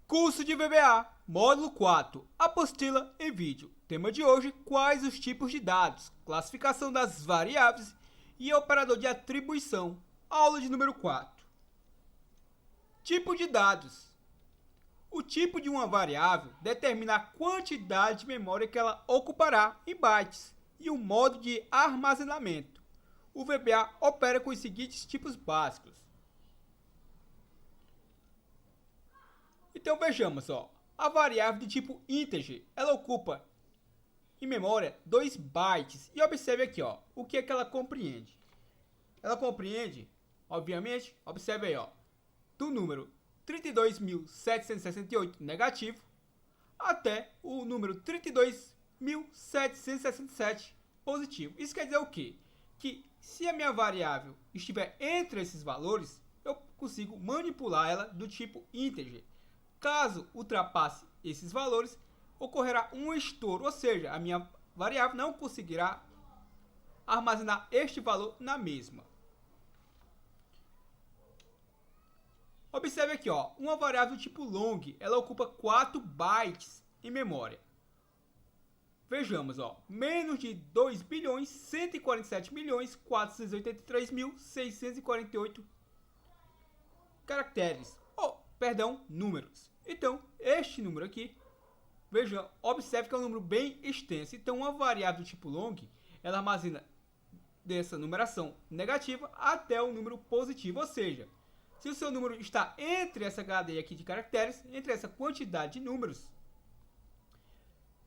Curso de VBA, módulo 4, apostila em vídeo. Tema de hoje, quais os tipos de dados, classificação das variáveis e operador de atribuição. Aula de número 4. Tipo de dados. O tipo de uma variável determina a quantidade de memória que ela ocupará em bytes e o modo de armazenamento. O VBA opera com os seguintes tipos básicos. Então vejamos, a variável do tipo integer, ela ocupa em memória 2 bytes. E observe aqui, o que é que ela compreende. Ela compreende, obviamente, observe aí, do número 32.768 negativo até o número 32.767 positivo. Isso quer dizer o quê? Que se a minha variável estiver entre esses valores, eu consigo manipular ela do tipo integer. Caso ultrapasse esses valores, ocorrerá um estouro, ou seja, a minha variável não conseguirá armazenar este valor na mesma. Observe aqui, uma variável do tipo long, ela ocupa 4 bytes em memória. Vejamos, menos de 2.147.483.648 caracteres. Números. Então, este número aqui, veja, observe que é um número bem extenso. Então, uma variável do tipo long, ela armazena dessa numeração negativa até o número positivo. Ou seja, se o seu número está entre essa cadeia aqui de caracteres, entre essa quantidade de números,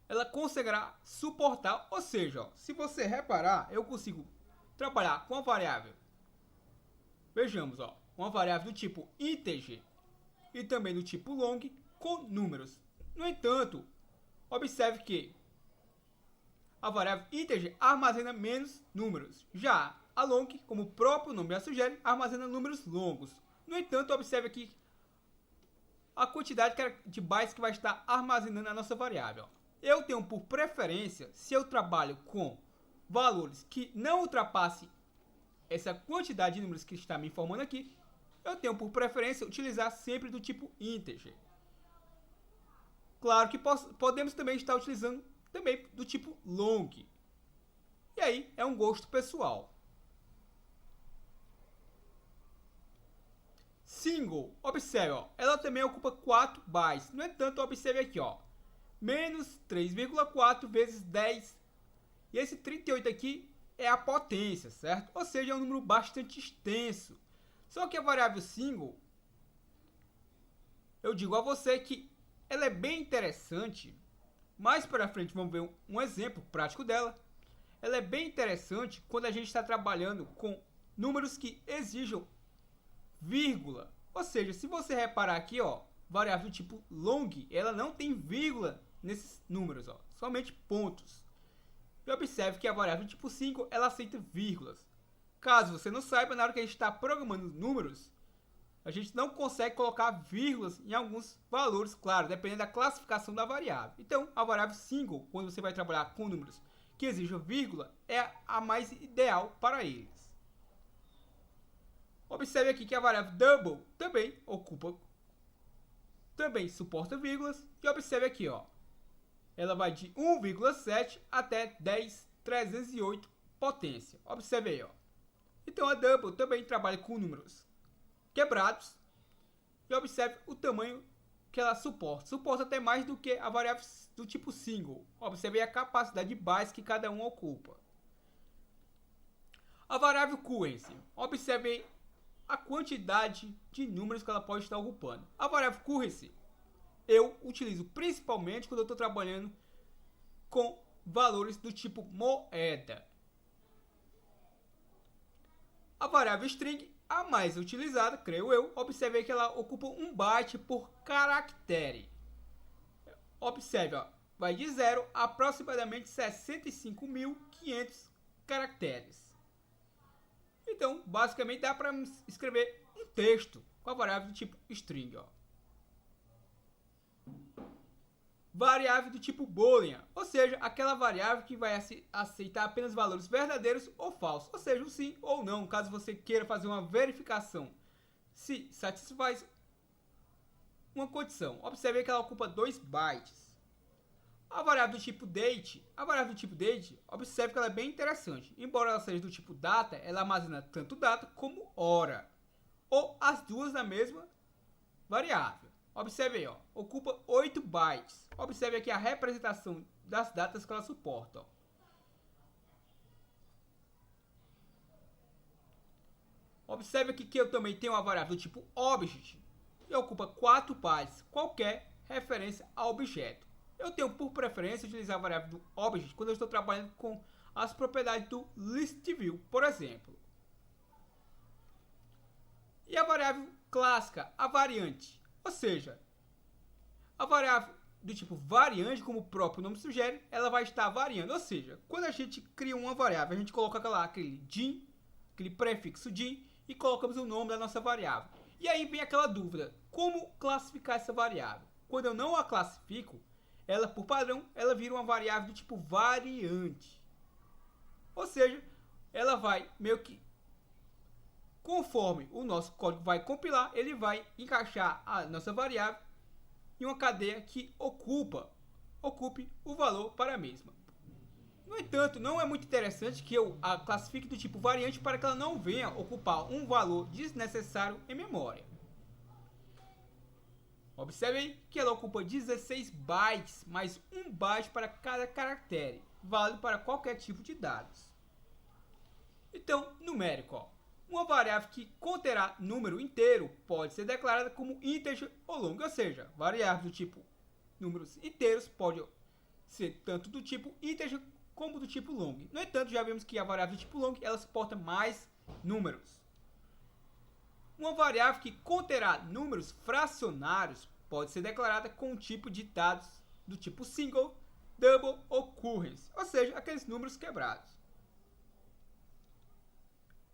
ela conseguirá suportar. Ou seja, se você reparar, eu consigo trabalhar com a variável. Vejamos, uma variável do tipo integer e também do tipo long com números. No entanto, observe que a variável integer armazena menos números. Já a long, como o próprio nome já sugere, armazena números longos. No entanto, observe aqui a quantidade de bytes que vai estar armazenando a nossa variável. Eu tenho por preferência, se eu trabalho com valores que não ultrapassem essa quantidade de números que está me informando aqui, eu tenho por preferência utilizar sempre do tipo integer. Claro que podemos também estar utilizando também do tipo long. E aí é um gosto pessoal. Single, observe, ela também ocupa 4 bytes. No entanto, observe aqui, menos 3,4 vezes 10. E esse 38 aqui é a potência, certo? Ou seja, é um número bastante extenso. Só que a variável single, eu digo a você que ela é bem interessante. Mais para frente vamos ver um exemplo prático dela. Ela é bem interessante quando a gente está trabalhando com números que exijam vírgula. Ou seja, se você reparar aqui, variável do tipo long, ela não tem vírgula nesses números, somente pontos. E observe que a variável do tipo 5, ela aceita vírgulas. Caso você não saiba, na hora que a gente está programando números, a gente não consegue colocar vírgulas em alguns valores, claro, dependendo da classificação da variável. Então, a variável single, quando você vai trabalhar com números que exijam vírgula, é a mais ideal para eles. Observe aqui que a variável double também suporta vírgulas. E observe aqui, ela vai de 1,7 até 10.308 potência. Observe aí, Então a double também trabalha com números quebrados. E observe o tamanho que ela suporta. Suporta até mais do que a variável do tipo single. Observe a capacidade de bytes que cada um ocupa. A variável currency. Observe a quantidade de números que ela pode estar ocupando. A variável currency eu utilizo principalmente quando eu estou trabalhando com valores do tipo moeda. A variável string, a mais utilizada, creio eu, observe que ela ocupa 1 byte por caractere. Observe, vai de 0 a aproximadamente 65.500 caracteres. Então, basicamente, dá para escrever um texto com a variável do tipo string. Variável do tipo boolean, ou seja, aquela variável que vai aceitar apenas valores verdadeiros ou falsos, ou seja, um sim ou não, caso você queira fazer uma verificação se satisfaz uma condição. Observe que ela ocupa 2 bytes. A variável do tipo date, observe que ela é bem interessante. Embora ela seja do tipo data, ela armazena tanto data como hora, ou as duas na mesma variável. Observe aí, ó, ocupa 8 bytes. Observe aqui a representação das datas que ela suporta. Ó. Observe aqui que eu também tenho uma variável do tipo object, que ocupa 4 bytes, qualquer referência a objeto. Eu tenho por preferência utilizar a variável do object quando eu estou trabalhando com as propriedades do listview, por exemplo. E a variável clássica, a variante, ou seja, a variável do tipo variante, como o próprio nome sugere, ela vai estar variando. Ou seja, quando a gente cria uma variável, a gente coloca lá aquele din, aquele prefixo din, e colocamos o nome da nossa variável. E aí vem aquela dúvida, como classificar essa variável? Quando eu não a classifico, ela, por padrão, ela vira uma variável do tipo variante. Ou seja, ela vai meio que, conforme o nosso código vai compilar, ele vai encaixar a nossa variável em uma cadeia que ocupe o valor para a mesma. No entanto, não é muito interessante que eu a classifique do tipo variante para que ela não venha ocupar um valor desnecessário em memória. Observe aí que ela ocupa 16 bytes, mais 1 byte para cada caractere, válido para qualquer tipo de dados. Então, numérico, ó. Uma variável que conterá número inteiro pode ser declarada como integer ou long, ou seja, variável do tipo números inteiros pode ser tanto do tipo integer como do tipo long. No entanto, já vimos que a variável do tipo long ela suporta mais números. Uma variável que conterá números fracionários pode ser declarada com um tipo de dados do tipo single, double ou current, ou seja, aqueles números quebrados.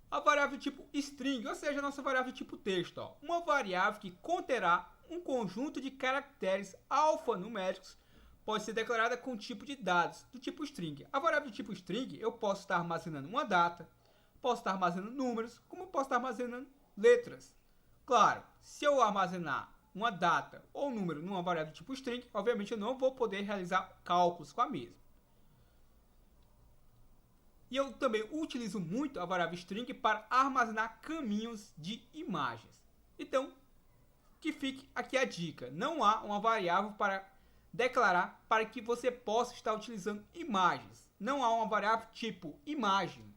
A variável do tipo string, ou seja, a nossa variável do tipo texto. Ó. Uma variável que conterá um conjunto de caracteres alfanuméricos pode ser declarada com um tipo de dados do tipo string. A variável do tipo string, eu posso estar armazenando uma data, posso estar armazenando números, como eu posso estar armazenando letras. Claro, se eu armazenar uma data ou um número numa variável do tipo string, obviamente eu não vou poder realizar cálculos com a mesma. E eu também utilizo muito a variável string para armazenar caminhos de imagens. Então, que fique aqui a dica. Não há uma variável para declarar para que você possa estar utilizando imagens. Não há uma variável tipo imagem.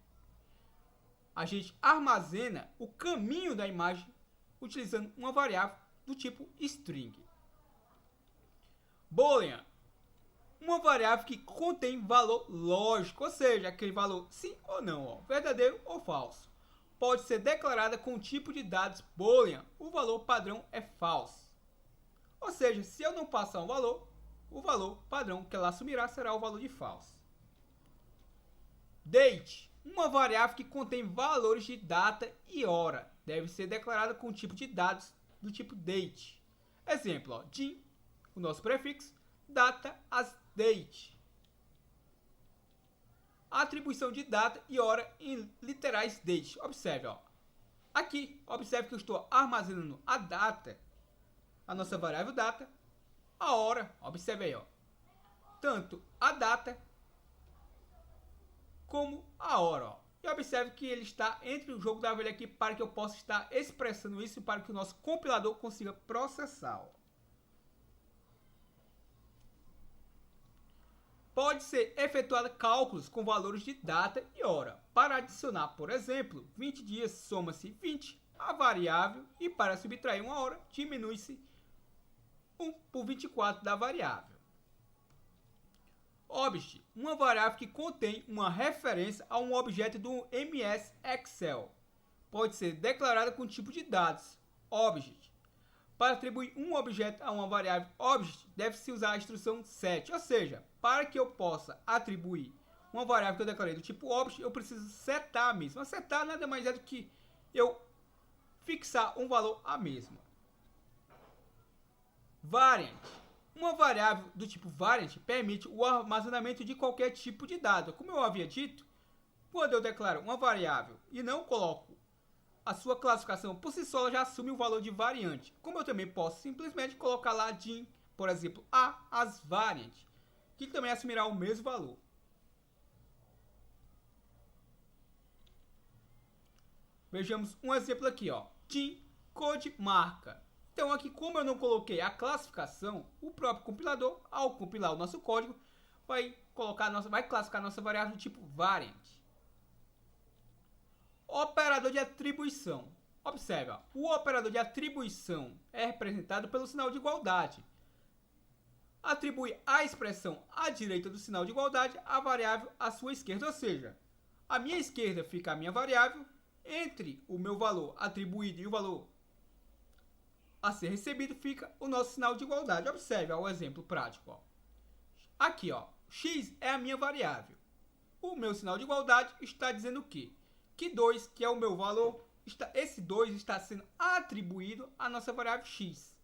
A gente armazena o caminho da imagem utilizando uma variável do tipo string. Boolean. Uma variável que contém valor lógico, ou seja, aquele valor sim ou não, ó, verdadeiro ou falso. Pode ser declarada com o tipo de dados Boolean, o valor padrão é false. Ou seja, se eu não passar um valor, o valor padrão que ela assumirá será o valor de false. Date. Uma variável que contém valores de data e hora. Deve ser declarada com o tipo de dados do tipo date. Exemplo, ó, din, o nosso prefixo, data as date. A atribuição de data e hora em literais date. Observe, ó. Aqui, observe que eu estou armazenando a data, a nossa variável data, a hora, observe aí, ó. Tanto a data como a hora, ó. E observe que ele está entre o jogo da velha aqui para que eu possa estar expressando isso para que o nosso compilador consiga processar, ó. Pode ser efetuado cálculos com valores de data e hora. Para adicionar, por exemplo, 20 dias soma-se 20 a variável e para subtrair uma hora diminui-se 1 por 24 da variável. Object, uma variável que contém uma referência a um objeto do MS Excel. Pode ser declarada com o tipo de dados object. Para atribuir um objeto a uma variável object, deve-se usar a instrução set, ou seja, para que eu possa atribuir uma variável que eu declarei do tipo object, eu preciso setar a mesma. Setar nada mais é do que eu fixar um valor a mesma. Variant. Uma variável do tipo variant permite o armazenamento de qualquer tipo de dado. Como eu havia dito, quando eu declaro uma variável e não coloco a sua classificação por si só já assume o valor de variante. Como eu também posso simplesmente colocar lá de, por exemplo, A as variant, que também assumirá o mesmo valor. Vejamos um exemplo aqui, ó. DIN code marca. Então aqui, como eu não coloquei a classificação, o próprio compilador, ao compilar o nosso código, vai classificar a nossa variável do tipo variant. Operador de atribuição. Observe, ó, o operador de atribuição é representado pelo sinal de igualdade. Atribui a expressão à direita do sinal de igualdade a variável à sua esquerda, ou seja, à minha esquerda fica a minha variável, entre o meu valor atribuído e o valor a ser recebido fica o nosso sinal de igualdade. Observe ó, o exemplo prático. Ó. Aqui, ó, x é a minha variável. O meu sinal de igualdade está dizendo o quê? Que 2, que é o meu valor, esse 2 está sendo atribuído à nossa variável x.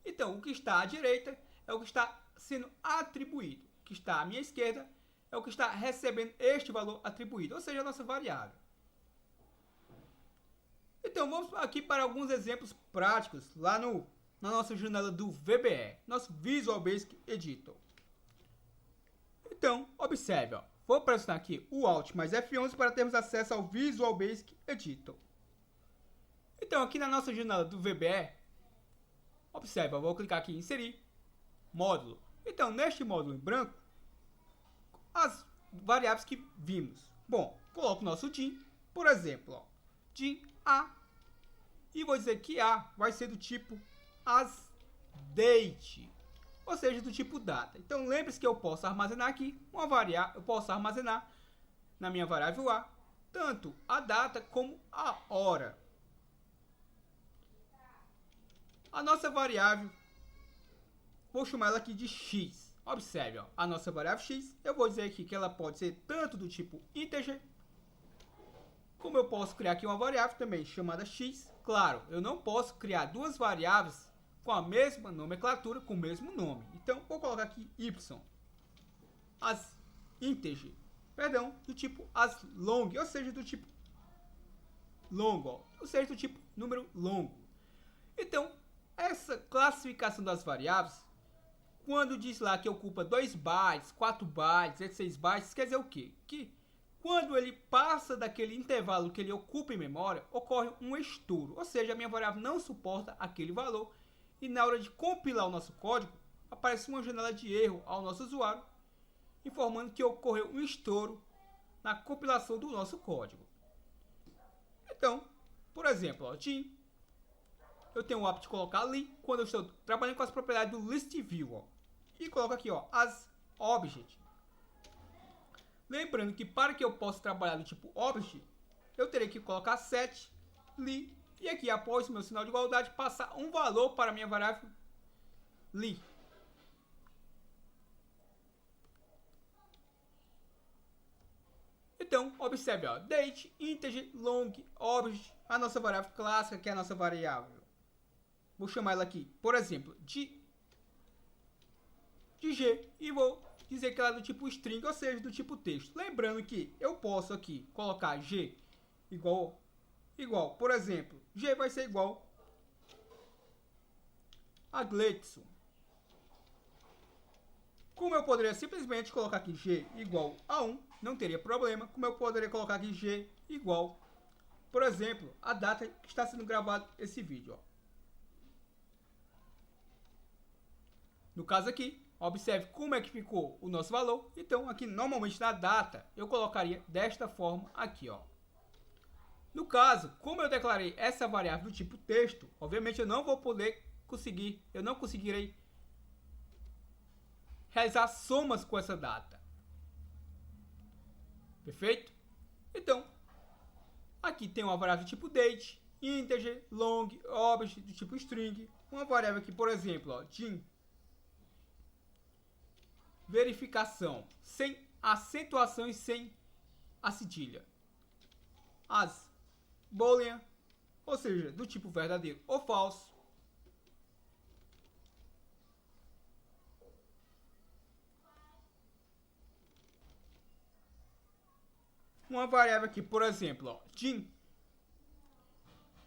Então, o que está à direita é o que está sendo atribuído. O que está à minha esquerda é o que está recebendo este valor atribuído, ou seja, a nossa variável. Então, vamos aqui para alguns exemplos práticos lá na nossa janela do VBE, nosso Visual Basic Editor. Então, observe, ó, vou pressionar aqui o Alt mais F11 para termos acesso ao Visual Basic Editor. Então, aqui na nossa janela do VBE, observe, eu vou clicar aqui em Inserir, Módulo. Então, neste módulo em branco, as variáveis que vimos. Bom, coloco o nosso DIN, por exemplo, ó, DIN A, e vou dizer que A vai ser do tipo asDate, ou seja, do tipo data. Então, lembre-se que eu posso armazenar aqui uma variável, eu posso armazenar na minha variável A, tanto a data como a hora. A nossa variável, vou chamar ela aqui de x. Observe, ó, a nossa variável x, eu vou dizer aqui que ela pode ser tanto do tipo integer, como eu posso criar aqui uma variável também chamada x. Claro, eu não posso criar duas variáveis com a mesma nomenclatura, com o mesmo nome. Então, vou colocar aqui y, as integer, perdão, do tipo as long, ou seja, do tipo longo, ó, ou seja, do tipo número longo. Então, essa classificação das variáveis, quando diz lá que ocupa 2 bytes, 4 bytes, 16 bytes, quer dizer o quê? Que quando ele passa daquele intervalo que ele ocupa em memória, ocorre um estouro, ou seja, a minha variável não suporta aquele valor e na hora de compilar o nosso código, aparece uma janela de erro ao nosso usuário, informando que ocorreu um estouro na compilação do nosso código. Então, por exemplo, ó, DIN, eu tenho o hábito de colocar ali quando eu estou trabalhando com as propriedades do ListView, ó, e coloco aqui ó, as object. Lembrando que para que eu possa trabalhar do tipo object, eu terei que colocar set li e aqui após o meu sinal de igualdade passar um valor para a minha variável li. Então, observe, ó, date, integer, long, object, a nossa variável clássica, que é a nossa variável. Vou chamar ela aqui, por exemplo, de G e vou dizer que ela é do tipo string, ou seja, do tipo texto. Lembrando que eu posso aqui colocar G igual, por exemplo, G vai ser igual a Gleidson. Como eu poderia simplesmente colocar aqui G igual a 1, não teria problema. Como eu poderia colocar aqui G igual, por exemplo, a data que está sendo gravado esse vídeo. Ó. No caso aqui, observe como é que ficou o nosso valor. Então, aqui normalmente na data, eu colocaria desta forma aqui, ó. No caso, como eu declarei essa variável do tipo texto, obviamente eu não conseguirei realizar somas com essa data. Perfeito? Então, aqui tem uma variável do tipo date, integer, long, object do tipo string, uma variável aqui, por exemplo, ó, DIN verificação, sem acentuação e sem a cedilha. As boolean, ou seja, do tipo verdadeiro ou falso. Uma variável aqui, por exemplo, ó, DIN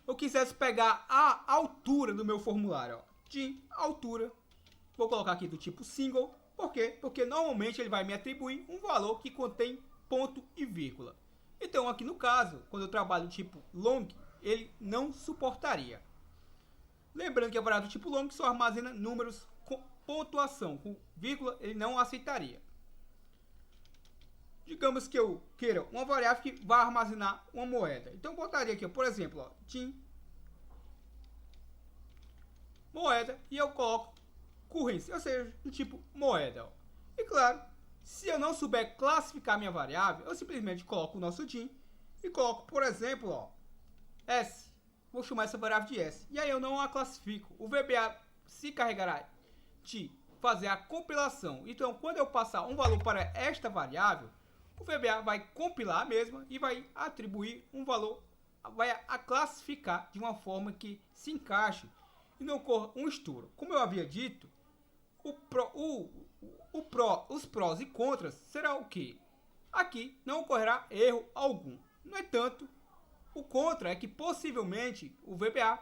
eu quisesse pegar a altura do meu formulário, ó, de altura, vou colocar aqui do tipo single. Por quê? Porque normalmente ele vai me atribuir um valor que contém ponto e vírgula. Então aqui no caso, quando eu trabalho tipo long, ele não suportaria. Lembrando que a variável do tipo long só armazena números com pontuação, com vírgula ele não aceitaria. Digamos que eu queira uma variável que vai armazenar uma moeda. Então eu botaria aqui, por exemplo, ó, TIM moeda e eu coloco currency, ou seja, do tipo moeda. Ó. E claro, se eu não souber classificar minha variável, eu simplesmente coloco o nosso DIN e coloco, por exemplo, ó, S. Vou chamar essa variável de S. E aí eu não a classifico. O VBA se carregará de fazer a compilação. Então, quando eu passar um valor para esta variável, o VBA vai compilar a mesma e vai atribuir um valor, vai a classificar de uma forma que se encaixe e não ocorra um estouro. Como eu havia dito, os prós e contras será o que? Aqui não ocorrerá erro algum. No entanto, o contra é que possivelmente o VBA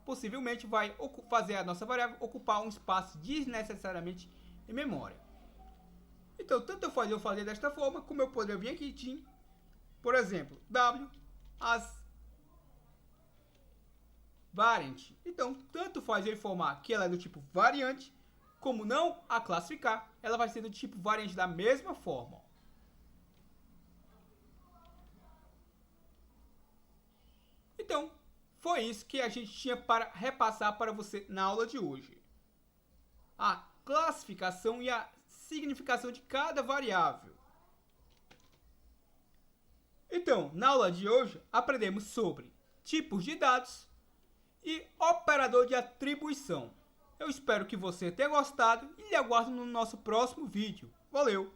possivelmente vai fazer a nossa variável ocupar um espaço desnecessariamente em memória. Então, tanto eu fazer desta forma, como eu poderia vir aqui em, por exemplo, W as variant. Então, tanto faz eu informar que ela é do tipo variante, como não a classificar, ela vai ser do tipo variante da mesma forma. Então, foi isso que a gente tinha para repassar para você na aula de hoje. A classificação e a significação de cada variável. Então, na aula de hoje, aprendemos sobre tipos de dados e operador de atribuição. Eu espero que você tenha gostado e lhe aguardo no nosso próximo vídeo. Valeu!